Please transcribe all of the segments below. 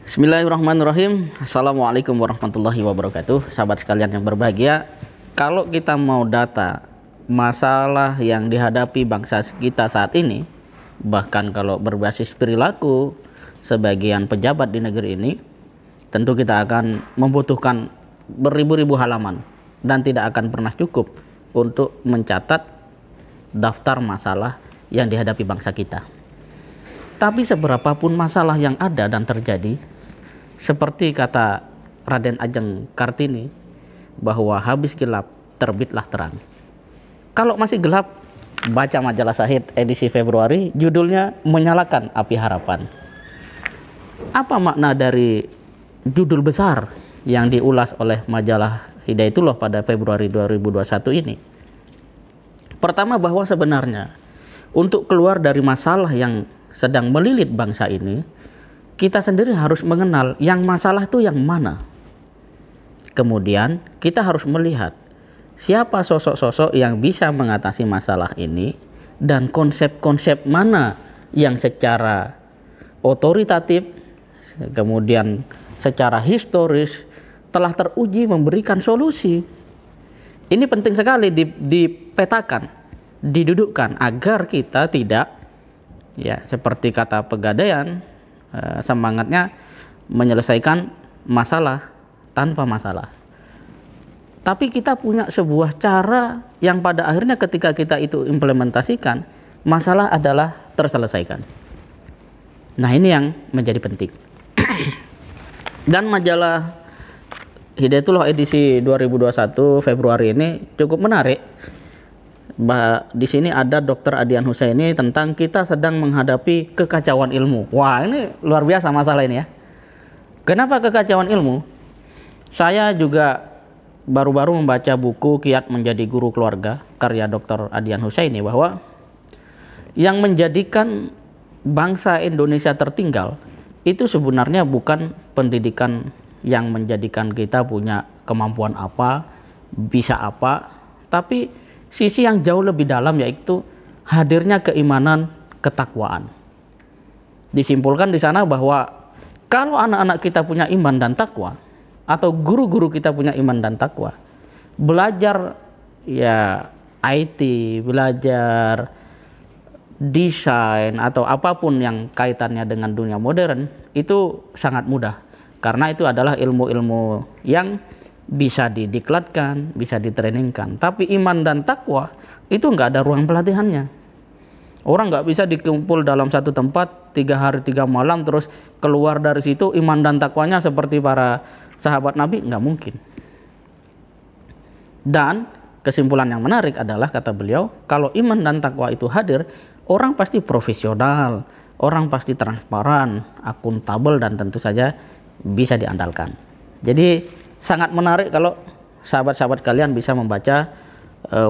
Bismillahirrahmanirrahim. Assalamualaikum warahmatullahi wabarakatuh. Sahabat sekalian yang berbahagia, kalau kita mau data masalah yang dihadapi bangsa kita saat ini, bahkan kalau berbasis perilaku sebagian pejabat di negeri ini, tentu kita akan membutuhkan beribu-ribu halaman dan tidak akan pernah cukup untuk mencatat daftar masalah yang dihadapi bangsa kita. Tapi seberapapun masalah yang ada dan terjadi, seperti kata Raden Ajeng Kartini, bahwa habis gelap terbitlah terang. Kalau masih gelap, baca majalah Syahid edisi Februari, judulnya Menyalakan Api Harapan. Apa makna dari judul besar yang diulas oleh majalah Hidayatullah pada Februari 2021 ini? Pertama, bahwa sebenarnya untuk keluar dari masalah yang sedang melilit bangsa ini, kita sendiri harus mengenal yang masalah itu yang mana. Kemudian kita harus melihat siapa sosok-sosok yang bisa mengatasi masalah ini dan konsep-konsep mana yang secara otoritatif, kemudian secara historis telah teruji memberikan solusi. Ini penting sekali dipetakan, didudukkan agar kita tidak, ya seperti kata Pegadaian, semangatnya menyelesaikan masalah tanpa masalah. Tapi kita punya sebuah cara yang pada akhirnya ketika kita itu implementasikan, masalah adalah terselesaikan. Nah, ini yang menjadi penting. Dan majalah Hidayatullah edisi 2021 Februari ini cukup menarik. Di sini ada Dr. Adian Husaini tentang kita sedang menghadapi kekacauan ilmu. Wah, ini luar biasa masalah ini ya. Kenapa kekacauan ilmu? Saya juga baru-baru membaca buku Kiat Menjadi Guru Keluarga karya Dr. Adian Husaini, bahwa yang menjadikan bangsa Indonesia tertinggal itu sebenarnya bukan pendidikan yang menjadikan kita punya kemampuan apa, bisa apa, tapi sisi yang jauh lebih dalam, yaitu hadirnya keimanan, ketakwaan. Disimpulkan di sana bahwa kalau anak-anak kita punya iman dan takwa, atau guru-guru kita punya iman dan takwa, belajar ya IT, belajar desain atau apapun yang kaitannya dengan dunia modern, itu sangat mudah. Karena itu adalah ilmu-ilmu yang bisa didiklatkan, bisa ditrainingkan. Tapi iman dan takwa itu nggak ada ruang pelatihannya. Orang nggak bisa dikumpul dalam satu tempat 3 hari 3 malam terus keluar dari situ iman dan takwanya seperti para sahabat Nabi, nggak mungkin. Dan kesimpulan yang menarik adalah, kata beliau, kalau iman dan takwa itu hadir, orang pasti profesional, orang pasti transparan, akuntabel, dan tentu saja bisa diandalkan. Jadi sangat menarik kalau sahabat-sahabat kalian bisa membaca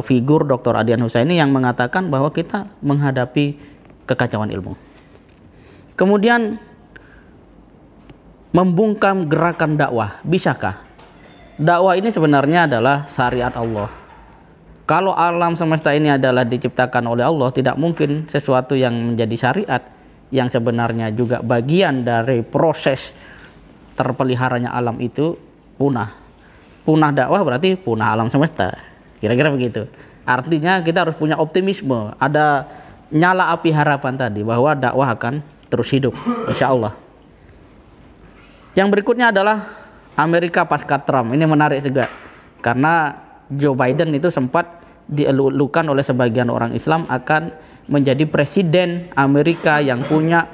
figur Dr. Adian Husaini yang mengatakan bahwa kita menghadapi kekacauan ilmu. Kemudian membungkam gerakan dakwah, bisakah? Dakwah ini sebenarnya adalah syariat Allah. Kalau alam semesta ini adalah diciptakan oleh Allah, tidak mungkin sesuatu yang menjadi syariat yang sebenarnya juga bagian dari proses terpeliharanya alam itu punah. Punah dakwah berarti punah alam semesta. Kira-kira begitu. Artinya kita harus punya optimisme, ada nyala api harapan tadi, bahwa dakwah akan terus hidup, insya Allah. Yang berikutnya adalah Amerika pasca Trump. Ini menarik juga, karena Joe Biden itu sempat dielulukan oleh sebagian orang Islam akan menjadi presiden Amerika yang punya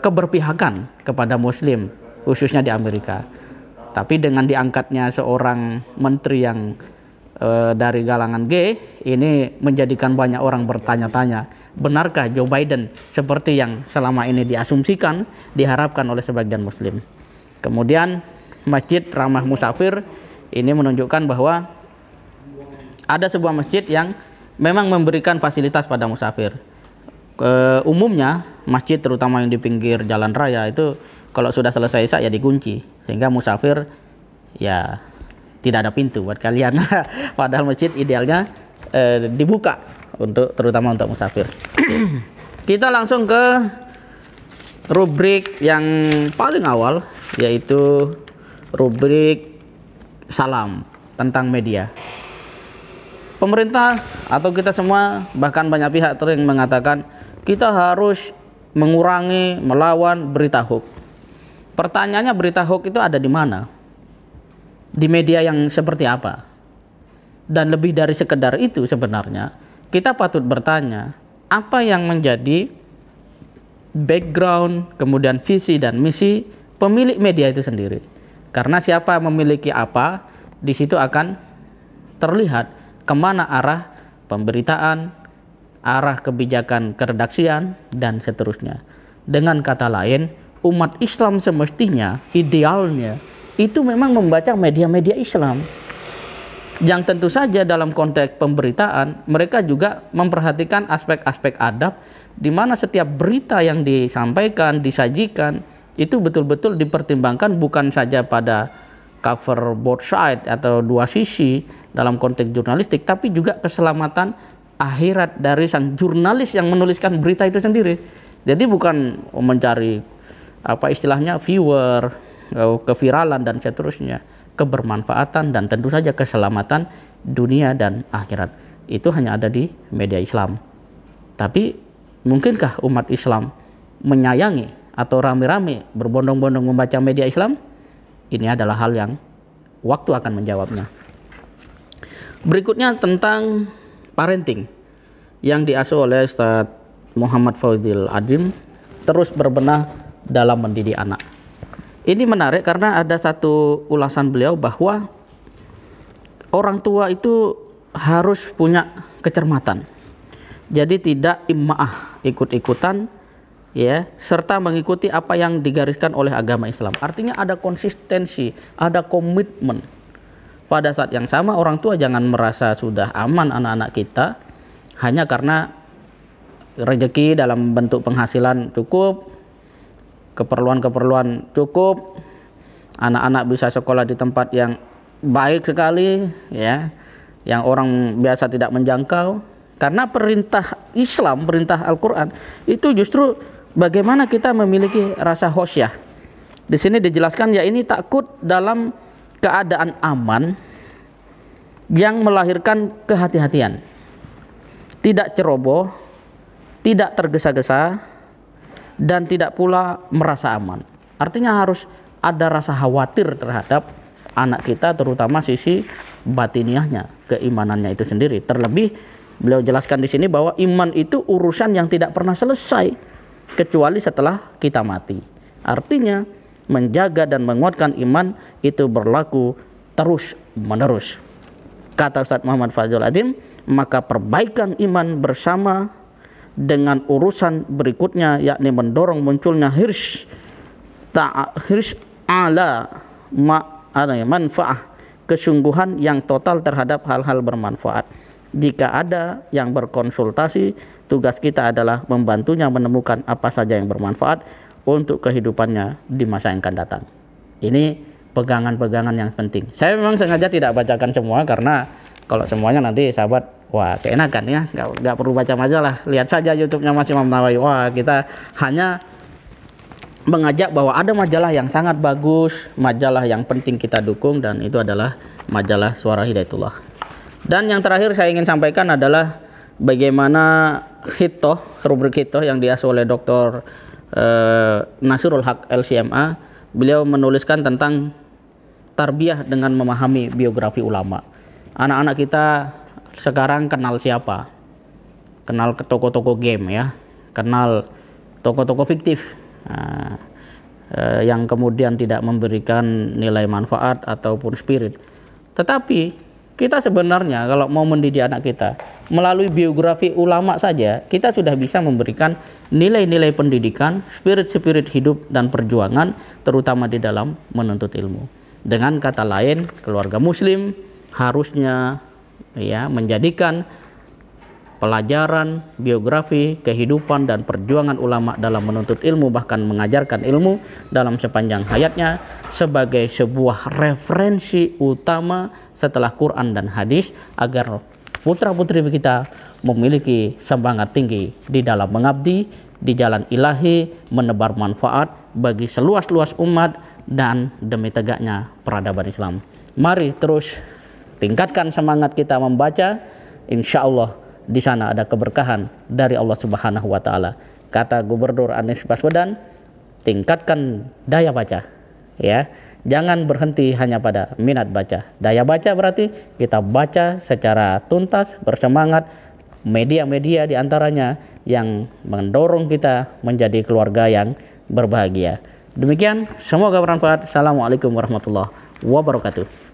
keberpihakan kepada Muslim, khususnya di Amerika. Tapi dengan diangkatnya seorang menteri yang dari kalangan G, ini menjadikan banyak orang bertanya-tanya, benarkah Joe Biden seperti yang selama ini diasumsikan, diharapkan oleh sebagian Muslim. Kemudian Masjid Ramah Musafir ini menunjukkan bahwa ada sebuah masjid yang memang memberikan fasilitas pada musafir. Umumnya masjid, terutama yang di pinggir jalan raya, itu kalau sudah selesai Isya ya dikunci, sehingga musafir ya tidak ada pintu buat kalian. Padahal masjid idealnya dibuka terutama untuk musafir. Kita langsung ke rubrik yang paling awal, yaitu rubrik salam tentang media. Pemerintah atau kita semua, bahkan banyak pihak sering mengatakan kita harus mengurangi, melawan berita hoax. Pertanyaannya, berita hoax itu ada di mana? Di media yang seperti apa? Dan lebih dari sekedar itu sebenarnya, kita patut bertanya, apa yang menjadi background, kemudian visi dan misi pemilik media itu sendiri. Karena siapa memiliki apa, di situ akan terlihat kemana arah pemberitaan, arah kebijakan keredaksian, dan seterusnya. Dengan kata lain, umat Islam semestinya, idealnya, itu memang membaca media-media Islam. Yang tentu saja dalam konteks pemberitaan, mereka juga memperhatikan aspek-aspek adab, di mana setiap berita yang disampaikan, disajikan, itu betul-betul dipertimbangkan bukan saja pada cover both side atau dua sisi dalam konteks jurnalistik, tapi juga keselamatan akhirat dari sang jurnalis yang menuliskan berita itu sendiri. Jadi bukan mencari apa istilahnya viewer, keviralan dan seterusnya, kebermanfaatan dan tentu saja keselamatan dunia dan akhirat. Itu hanya ada di media Islam. Tapi mungkinkah umat Islam menyayangi atau rame-rame berbondong-bondong membaca media Islam? Ini adalah hal yang waktu akan menjawabnya. Berikutnya tentang parenting yang diasuh oleh Ustaz Muhammad Faudil Adzim, terus berbenah dalam mendidik anak. Ini menarik karena ada satu ulasan beliau bahwa orang tua itu harus punya kecermatan. Jadi tidak ima'ah, ikut-ikutan, ya, serta mengikuti apa yang digariskan oleh agama Islam. Artinya ada konsistensi, ada komitmen. Pada saat yang sama, orang tua jangan merasa sudah aman anak-anak kita hanya karena rezeki dalam bentuk penghasilan cukup, keperluan-keperluan cukup, anak-anak bisa sekolah di tempat yang baik sekali, ya, yang orang biasa tidak menjangkau. Karena perintah Islam, perintah Al-Quran itu justru bagaimana kita memiliki rasa khosyah. Di sini dijelaskan, ya, ini takut dalam keadaan aman yang melahirkan kehati-hatian, tidak ceroboh, tidak tergesa-gesa, dan tidak pula merasa aman. Artinya harus ada rasa khawatir terhadap anak kita, terutama sisi batiniahnya, keimanannya itu sendiri. Terlebih beliau jelaskan di sini bahwa iman itu urusan yang tidak pernah selesai kecuali setelah kita mati. Artinya menjaga dan menguatkan iman itu berlaku terus menerus. Kata Ustaz Muhammad Faudil Adzim, maka perbaikan iman bersama dengan urusan berikutnya, yakni mendorong munculnya hirs ala manfaah, kesungguhan yang total terhadap hal-hal bermanfaat. Jika ada yang berkonsultasi, tugas kita adalah membantunya menemukan apa saja yang bermanfaat untuk kehidupannya di masa yang akan datang. Ini pegangan-pegangan yang penting. Saya memang sengaja tidak bacakan semua, karena kalau semuanya nanti sahabat, wah, keenakan ya, nggak perlu baca majalah, lihat saja YouTube-nya Mas Imam Nawawi. Wah, kita hanya mengajak bahwa ada majalah yang sangat bagus, majalah yang penting kita dukung, dan itu adalah majalah Suara Hidayatullah. Dan yang terakhir saya ingin sampaikan adalah bagaimana hitoh, rubrik hitoh yang diasuh oleh Dr. Nasirul Haq LCMA. Beliau menuliskan tentang tarbiyah dengan memahami biografi ulama. Anak-anak kita sekarang kenal siapa? Kenal ke toko-toko game, ya, kenal toko-toko fiktif, yang kemudian tidak memberikan nilai manfaat ataupun spirit. Tetapi kita sebenarnya kalau mau mendidik anak kita melalui biografi ulama saja, kita sudah bisa memberikan nilai-nilai pendidikan, spirit-spirit hidup dan perjuangan, terutama di dalam menuntut ilmu. Dengan kata lain, keluarga muslim harusnya, ya, menjadikan pelajaran, biografi, kehidupan dan perjuangan ulama dalam menuntut ilmu, bahkan mengajarkan ilmu dalam sepanjang hayatnya, sebagai sebuah referensi utama setelah Quran dan hadis, agar putra-putri kita memiliki semangat tinggi di dalam mengabdi di jalan ilahi, menebar manfaat bagi seluas-luas umat dan demi tegaknya peradaban Islam. Mari terus tingkatkan semangat kita membaca, insya Allah di sana ada keberkahan dari Allah Subhanahu wa Ta'ala. Kata Gubernur Anies Baswedan, tingkatkan daya baca, ya. Jangan berhenti hanya pada minat baca. Daya baca berarti kita baca secara tuntas, bersemangat, media-media diantaranya yang mendorong kita menjadi keluarga yang berbahagia. Demikian, semoga bermanfaat. Assalamualaikum warahmatullahi wabarakatuh.